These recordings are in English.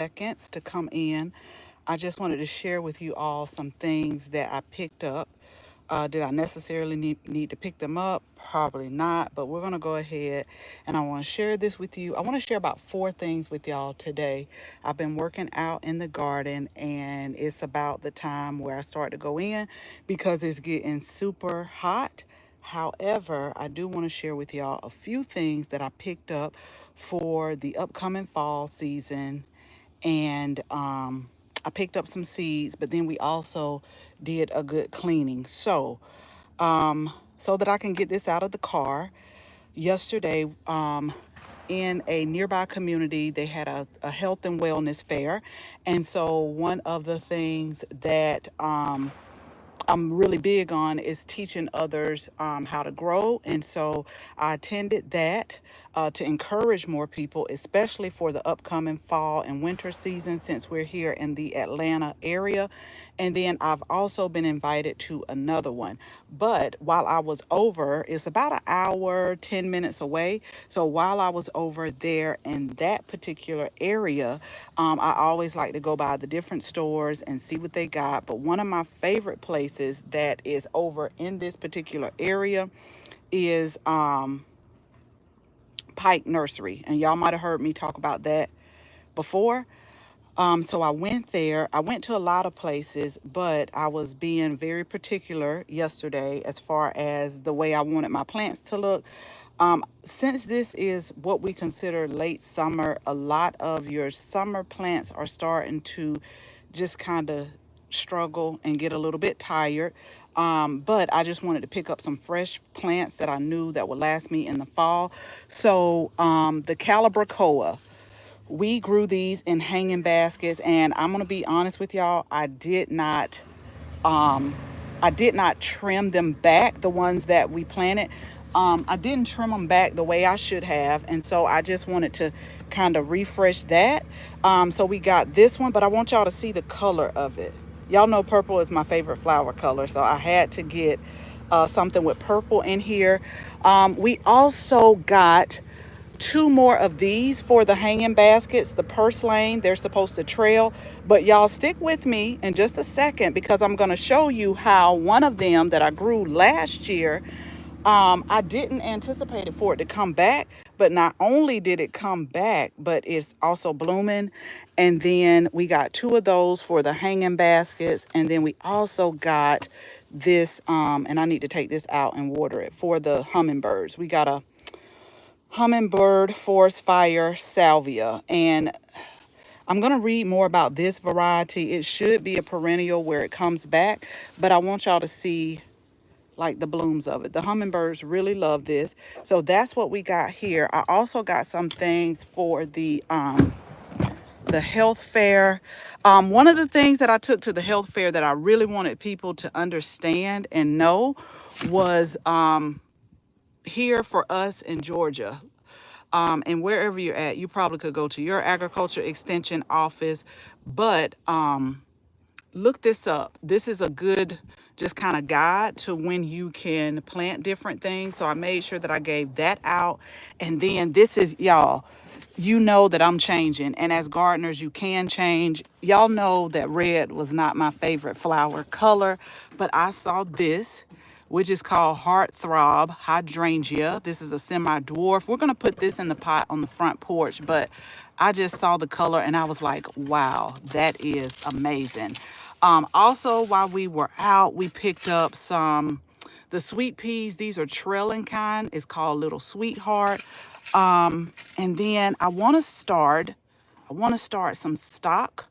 seconds to come in. I just wanted to share with you all some things that I picked up. Did I necessarily need to pick them up? Probably not, but we're going to go ahead and I want to share this with you. I want to share about 4 things with y'all today. I've been working out in the garden and it's about the time where I start to go in because it's getting super hot. However, I do want to share with y'all a few things that I picked up for the upcoming fall season. And I picked up some seeds, but then we also did a good cleaning. So that I can get this out of the car, yesterday, in a nearby community, they had a health and wellness fair. And so one of the things that I'm really big on is teaching others how to grow. And so I attended that to encourage more people, especially for the upcoming fall and winter season, since we're here in the Atlanta area. And then I've also been invited to another one. But while I was over, it's about an hour, 10 minutes away. So while I was over there in that particular area, I always like to go by the different stores and see what they got. But one of my favorite places that is over in this particular area is Pike Nursery. And y'all might have heard me talk about that before. So I went there. I went to a lot of places, but I was being very particular yesterday as far as the way I wanted my plants to look. Since this is what we consider late summer, a lot of your summer plants are starting to just kind of struggle and get a little bit tired. But I just wanted to pick up some fresh plants that I knew that would last me in the fall. So the Calibrachoa, we grew these in hanging baskets, and I'm gonna be honest with y'all, I did not trim them back, the ones that we planted. I didn't trim them back the way I should have, and so I just wanted to kind of refresh that. So we got this one, but I want y'all to see the color of it. Y'all know purple is my favorite flower color, so I had to get something with purple in here. We also got 2 more of these for the hanging baskets, the purslane. They're supposed to trail, but y'all stick with me in just a second because I'm going to show you how one of them that I grew last year, I didn't anticipate it for it to come back, but not only did it come back, but it's also blooming. And then we got 2 of those for the hanging baskets, and then we also got this, and I need to take this out and water it, for the hummingbirds. We got a hummingbird forest fire salvia, and I'm going to read more about this variety. It should be a perennial where it comes back, but I want y'all to see like the blooms of it. The hummingbirds really love this. So that's what we got here. I also got some things for the health fair. One of the things that I took to the health fair that I really wanted people to understand and know was here for us in Georgia, and wherever you're at, you probably could go to your agriculture extension office, but look this up. This is a good just kind of guide to when you can plant different things. So I made sure that I gave that out. And then this is, y'all, you know that I'm changing. And as gardeners, you can change. Y'all know that red was not my favorite flower color, but I saw this, which is called Heartthrob Hydrangea. This is a semi-dwarf. We're going to put this in the pot on the front porch, but I just saw the color and I was like, wow, that is amazing. Also, while we were out, we picked up the sweet peas. These are trailing kind. It's called Little Sweetheart. And then I want to start some stock.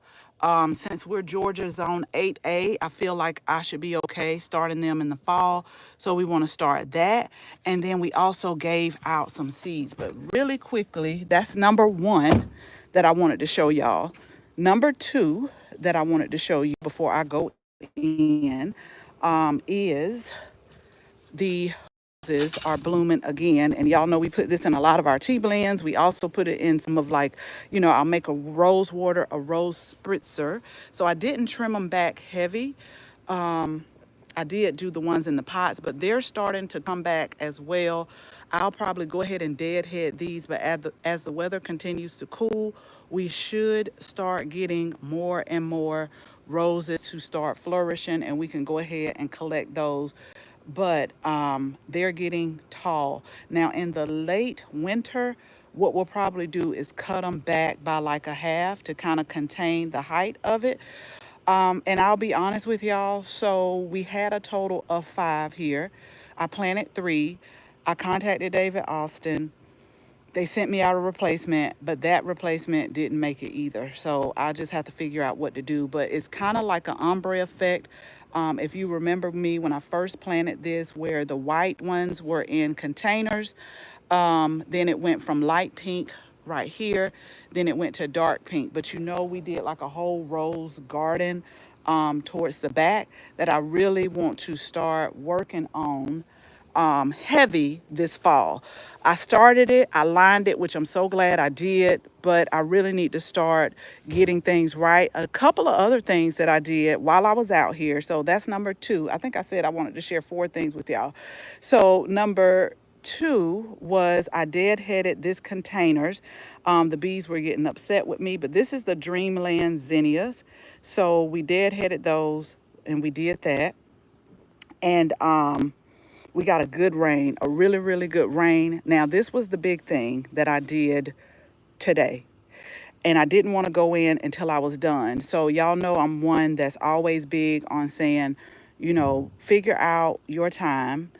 Since we're Georgia Zone 8A, I feel like I should be okay starting them in the fall. So we want to start that. And then we also gave out some seeds. But really quickly, that's number 1 that I wanted to show y'all. Number 2 that I wanted to show you before I go in is the roses are blooming again. And y'all know we put this in a lot of our tea blends. We also put it in some of, like, I'll make a rose water, a rose spritzer. So I didn't trim them back heavy. I did do the ones in the pots, but they're starting to come back as well. I'll probably go ahead and deadhead these, but as the weather continues to cool, we should start getting more and more roses to start flourishing, and we can go ahead and collect those. But they're getting tall. Now, in the late winter, what we'll probably do is cut them back by like a half to kind of contain the height of it. And I'll be honest with y'all. So we had a total of 5 here. I planted 3. I contacted David Austin. They sent me out a replacement, but that replacement didn't make it either. So I just have to figure out what to do. But it's kind of like an ombre effect. If you remember me when I first planted this, where the white ones were in containers, then it went from light pink right here, then it went to dark pink. But you know, we did like a whole rose garden towards the back that I really want to start working on heavy this fall. I started it, I lined it, which I'm so glad I did, but I really need to start getting things right. A couple of other things that I did while I was out here. So that's number 2. I think I said I wanted to share 4 things with y'all. So number 2 was I deadheaded this containers. The bees were getting upset with me, but this is the Dreamland zinnias. So we deadheaded those and we did that. And we got a good rain, a really, really good rain. Now, this was the big thing that I did today. And I didn't want to go in until I was done. So y'all know I'm one that's always big on saying, figure out your time.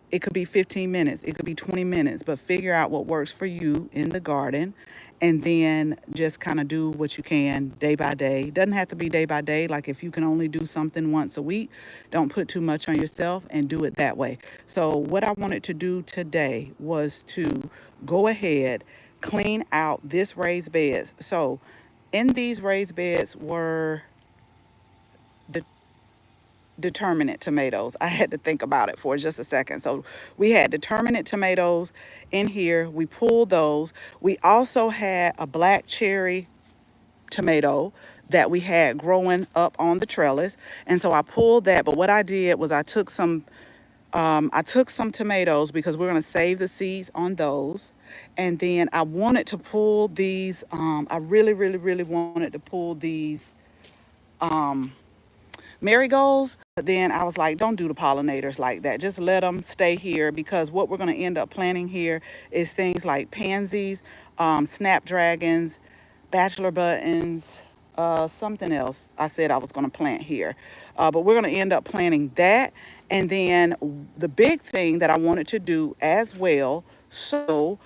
It could be 15 minutes, it could be 20 minutes, but figure out what works for you in the garden, and then just kind of do what you can day by day. Doesn't have to be day by day. Like if you can only do something once a week, don't put too much on yourself and do it that way. So what I wanted to do today was to go ahead, clean out this raised beds. So in these raised beds were determinate tomatoes. I had to think about it for just a second. So we had determinate tomatoes in here. We pulled those. We also had a black cherry tomato that we had growing up on the trellis. And so I pulled that. But what I did was I took some tomatoes because we're going to save the seeds on those. And then I wanted to pull these. I really, really, really wanted to pull these marigolds. But then I was like, don't do the pollinators like that. Just let them stay here, because what we're going to end up planting here is things like pansies, snapdragons, bachelor buttons, something else I said I was going to plant here. But we're going to end up planting that. And then the big thing that I wanted to do as well, so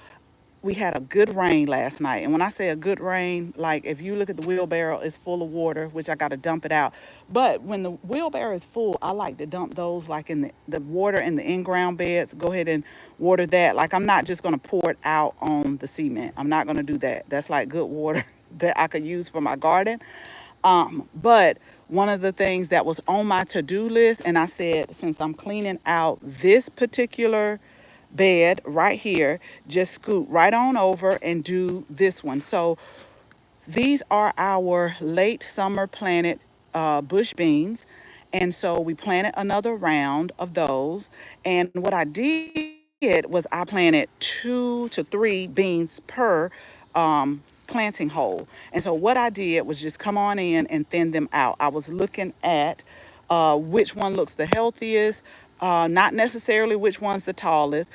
we had a good rain last night. And when I say a good rain, like if you look at the wheelbarrow, it's full of water, which I got to dump it out. But when the wheelbarrow is full, I like to dump those like in the water in the in-ground beds. Go ahead and water that. Like I'm not just going to pour it out on the cement. I'm not going to do that. That's like good water that I could use for my garden. But one of the things that was on my to-do list, and I said, since I'm cleaning out this particular bed right here, just scoot right on over and do this one. So these are our late summer planted bush beans. And so we planted another round of those. And what I did was I planted 2 to 3 beans per planting hole. And so what I did was just come on in and thin them out. I was looking at which one looks the healthiest, not necessarily which one's the tallest.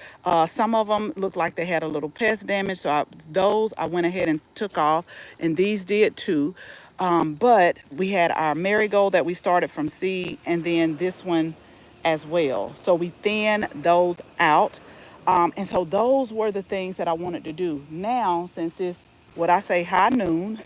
Some of them looked like they had a little pest damage, so those I went ahead and took off, and these did too. But we had our marigold that we started from seed, and then this one as well. So we thinned those out. And so those were the things that I wanted to do. Now, since it's what I say high noon,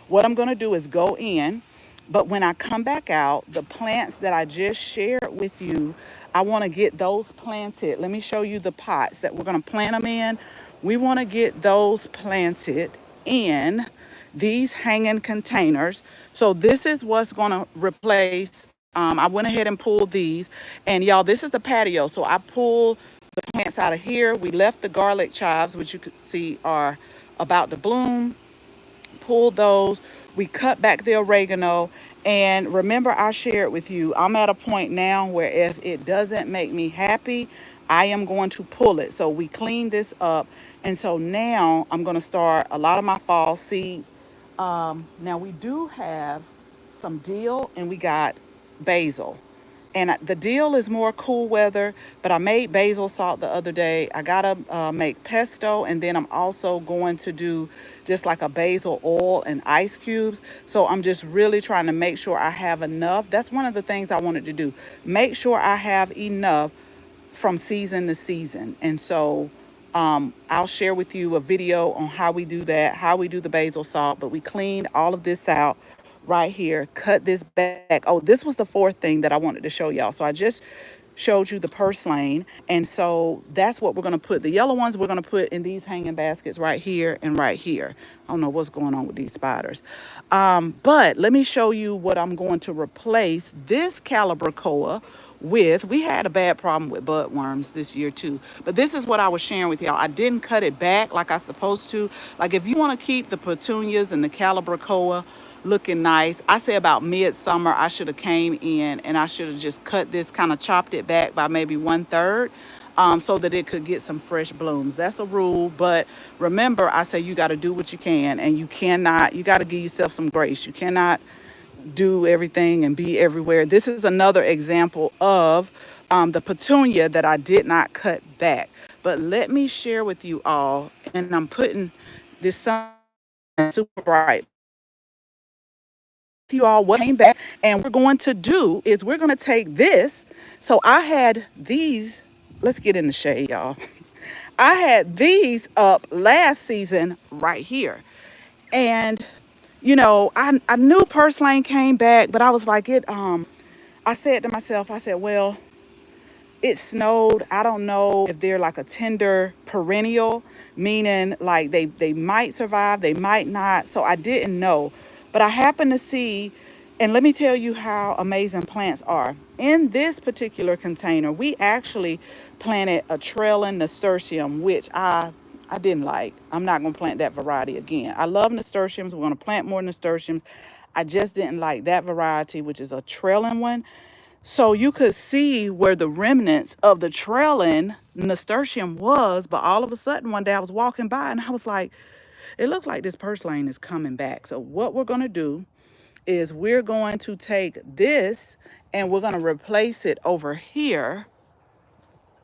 what I'm going to do is go in. But when I come back out, the plants that I just shared with you, I want to get those planted. Let me show you the pots that we're going to plant them in. We want to get those planted in these hanging containers. So this is what's going to replace. I went ahead and pulled these. And y'all, this is the patio. So I pulled the plants out of here. We left the garlic chives, which you could see are about to bloom. Pulled those. We cut back the oregano. And remember, I shared with you, I'm at a point now where if it doesn't make me happy, I am going to pull it. So we cleaned this up. And so now I'm going to start a lot of my fall seeds. Now we do have some dill and we got basil. And the dill is more cool weather, but I made basil salt the other day. I gotta make pesto, and then I'm also going to do just like a basil oil and ice cubes. So I'm just really trying to make sure I have enough. That's one of the things I wanted to do. Make sure I have enough from season to season. And so I'll share with you a video on how we do that, how we do the basil salt. But we cleaned all of this out right here, cut this back. Oh, this was the fourth thing that I wanted to show y'all. So I just showed you the purslane. And so that's what we're going to put. The yellow ones we're going to put in these hanging baskets right here and right here. I don't know what's going on with these spiders. But let me show you what I'm going to replace this calibrachoa with. We had a bad problem with budworms this year too, but this is what I was sharing with y'all. I didn't cut it back like I supposed to. Like if you want to keep the petunias and the calibrachoa looking nice, I say about midsummer I should have came in and I should have just cut this, kind of chopped it back by maybe 1/3, so that it could get some fresh blooms. That's a rule, but remember I say you got to do what you can, and you got to give yourself some grace. You cannot do everything and be everywhere. This is another example of the petunia that I did not cut back. But let me share with you all, and I'm putting this sun super bright. You all what came back, and we're going to do is we're going to take this. So I had these. Let's get in the shade, y'all. I had these up last season right here. And I knew purslane came back, but I was like, I said to myself, I said, well, it snowed. I don't know if they're like a tender perennial, meaning like they might survive, they might not. So I didn't know. But I happened to see, and let me tell you how amazing plants are. In this particular container, we actually planted a trailing nasturtium, which I didn't like. I'm not going to plant that variety again. I love nasturtiums. We're going to plant more nasturtiums. I just didn't like that variety, which is a trailing one. So you could see where the remnants of the trailing nasturtium was, but all of a sudden one day I was walking by and I was like, it looks like this purslane is coming back. So what we're going to do is we're going to take this and we're going to replace it over here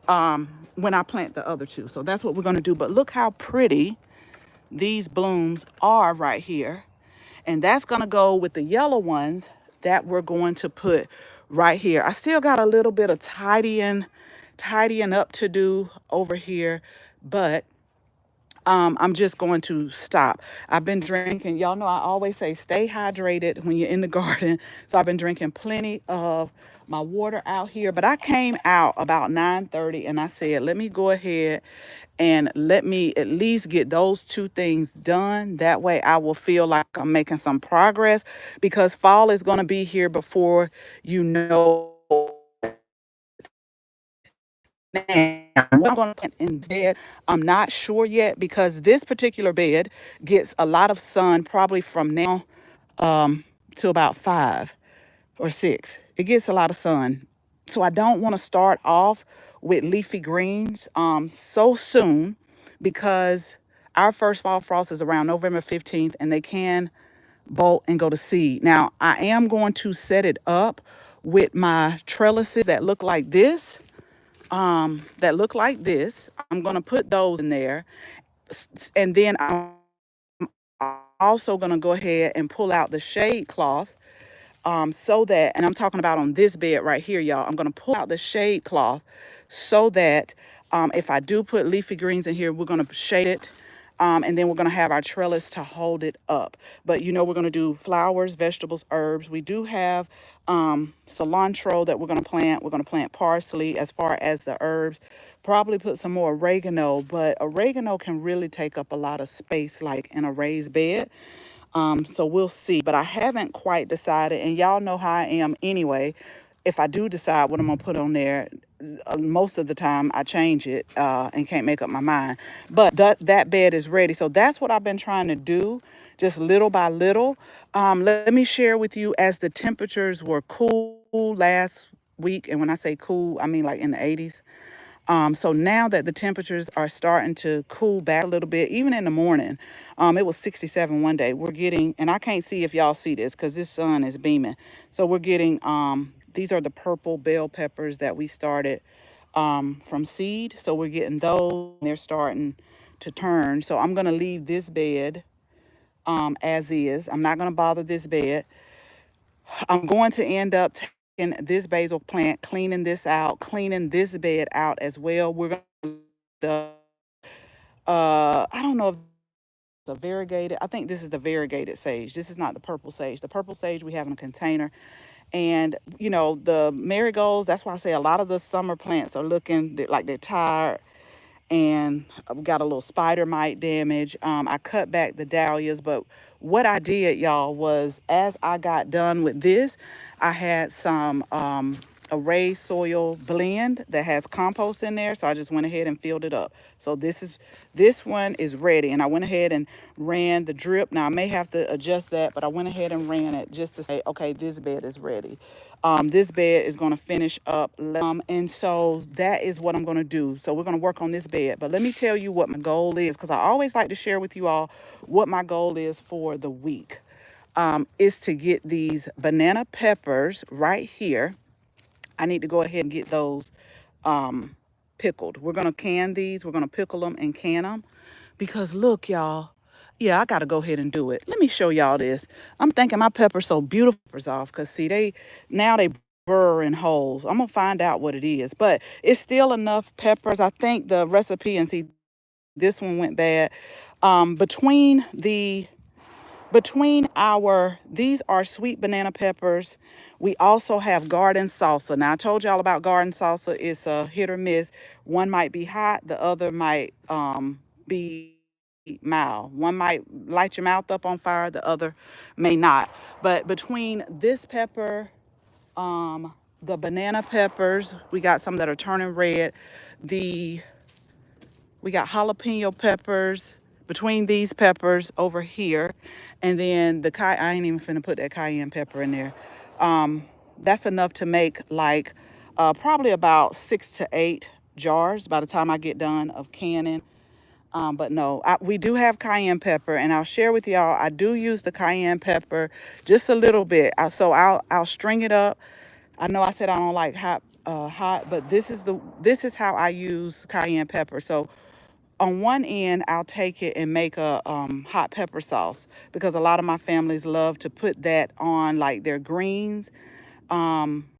when I plant the other two. So that's what we're going to do. But look how pretty these blooms are right here. And that's going to go with the yellow ones that we're going to put right here. I still got a little bit of tidying up to do over here, but I'm just going to stop. I've been drinking. Y'all know I always say stay hydrated when you're in the garden. So I've been drinking plenty of my water out here. But I came out about 9:30 and I said, let me go ahead and let me at least get those two things done. That way I will feel like I'm making some progress, because fall is going to be here before you know. Now, what I'm going to plant instead, I'm not sure yet, because this particular bed gets a lot of sun probably from now to about 5 or 6. It gets a lot of sun. So I don't want to start off with leafy greens so soon, because our first fall frost is around November 15th and they can bolt and go to seed. Now, I am going to set it up with my trellises that look like this. I'm going to put those in there. And then I'm also going to go ahead and pull out the shade cloth, so that, and I'm talking about on this bed right here, y'all, I'm going to pull out the shade cloth so that if I do put leafy greens in here, we're going to shade it. And then we're going to have our trellis to hold it up. But we're going to do flowers, vegetables, herbs. We do have cilantro that we're going to plant. We're going to plant parsley as far as the herbs. Probably put some more oregano, but oregano can really take up a lot of space, like in a raised bed. So we'll see. But I haven't quite decided, and y'all know how I am anyway. If I do decide what I'm going to put on there, most of the time I change it and can't make up my mind. But that bed is ready. So that's what I've been trying to do, just little by little. Let me share with you, as the temperatures were cool last week, and when I say cool, I mean like in the 80s. So now that the temperatures are starting to cool back a little bit, even in the morning, it was 67 one day. We're getting, and I can't see if y'all see this because this sun is beaming. So we're getting, these are the purple bell peppers that we started from seed. So we're getting those. They're starting to turn. So I'm going to leave this bed as is. I'm not going to bother this bed. I'm going to end up taking this basil plant, cleaning this out, cleaning this bed out as well. We're going to the I don't know if the variegated. I think this is the variegated sage. This is not the purple sage. The purple sage we have in a container. And you know, the marigolds, that's why I say a lot of the summer plants are looking like they're tired, and we got a little spider mite damage. I cut back the dahlias, but what I did, y'all, was as I got done with this, I had some array soil blend that has compost in there, so I just went ahead and filled it up. So this one is ready, and I went ahead and ran the drip. Now I may have to adjust that, but I went ahead and ran it just to say, okay, this bed is ready. This bed is going to finish up, and so that is what I'm going to do. So we're going to work on this bed, but let me tell you what my goal is, because I always like to share with you all what my goal is for the week. Is to get these banana peppers right here. I need to go ahead and get those pickled. We're going to can these. We're going to pickle them and can them, because look, y'all. Yeah, I got to go ahead and do it. Let me show y'all this. I'm thinking my pepper's so beautiful off, because see, they burr in holes. I'm going to find out what it is, but it's still enough peppers. I think the recipe, and see, this one went bad. Between these are sweet banana peppers. We also have garden salsa. Now I told y'all about garden salsa. It's a hit or miss. One might be hot, the other might be mild. One might light your mouth up on fire, the other may not. But between this pepper, the banana peppers, we got some that are turning red. The We got jalapeno peppers between these peppers over here. And then I ain't even finna put that cayenne pepper in there. That's enough to make like probably about 6 to 8 jars by the time I get done of canning. But no, we do have cayenne pepper, and I'll share with y'all, I do use the cayenne pepper just a little bit. So I'll string it up. I know I said I don't like hot, but this is how I use cayenne pepper. So on one end, I'll take it and make a hot pepper sauce, because a lot of my families love to put that on like their greens.